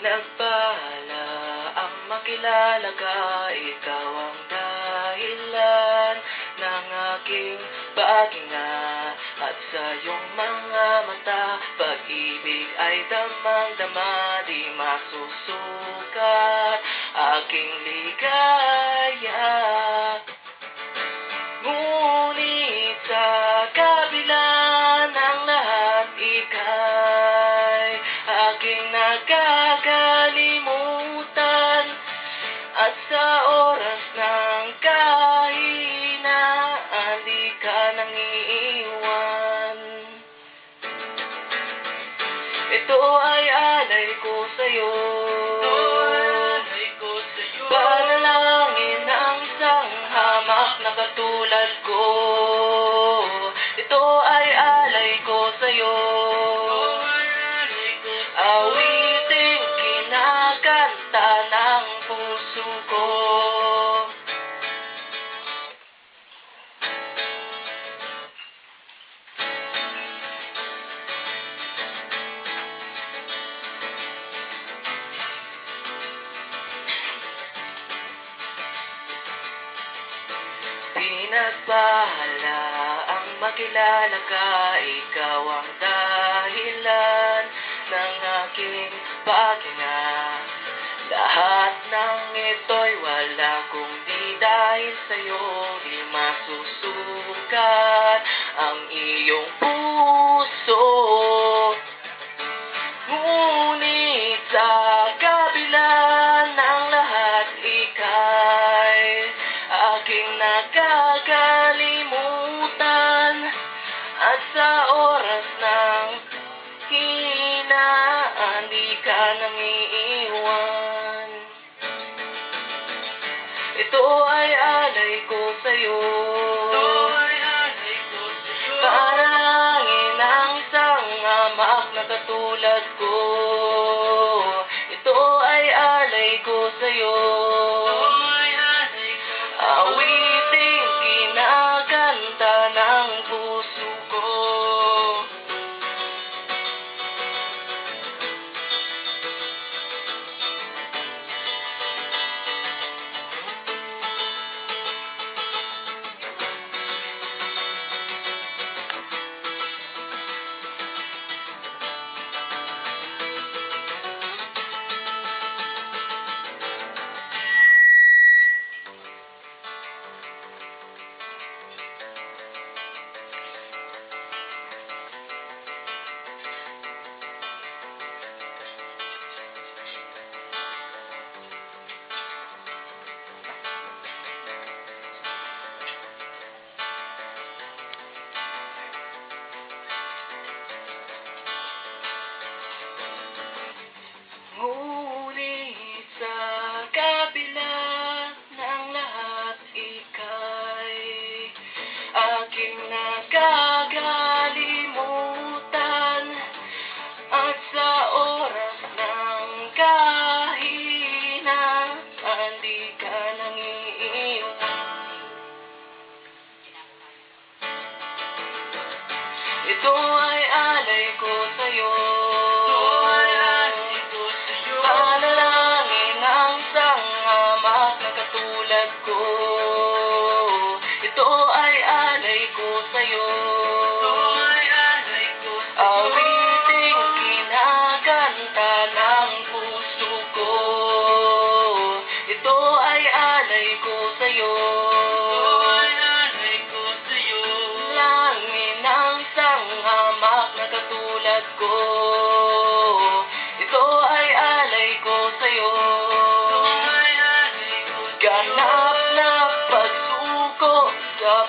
Pinagpala ang makilala ka, ikaw ang dahilan ng aking paghinga. At sa iyong mga mata, pag-ibig ay damang-dama, di masusukat aking ligaya. Ngunit sa kabila ng lahat, ika'y aking nakakalimutan. At sa oras ng kahinaan, di ka nang iiwan. Ito ay alay ko sa'yo, panalangin ng isang hamak na katulad ko. Ito ay alay ko sa'yo, awiting kinakanta ng puso ko. Pinagpala ang makilala ka, ikaw ang dahilan ng aking paghinga. Lahat ng ito'y wala kundi dahil sa'yo, di masusukat ang iyong puso. Ngunit sa kabila ng lahat, ika'y aking nakakalimutan. At sa oras ng hinaan, di ka nang iiwan. Ito ay alay ko sa'yo, panalangin ng isang hamak na katulad ko. Ito ay alay ko sa'yo, awiting kinakanta ng puso ko. Ngunit sa kabila ng lahat, ika'y aking nakakalimutan. At sa oras ng kahinaan, di ka nang iiwan. Ito ay alay ko sa'yo, panalangin ng isang hamak na katulad ko. Ito ay alay ko sa'yo, awiting kinakanta ng puso ko. Ito ay alay ko sa'yo, langin ng isang hamak na katulad ko. Ito ay alay ko sa'yo, ganap na pagsuko sa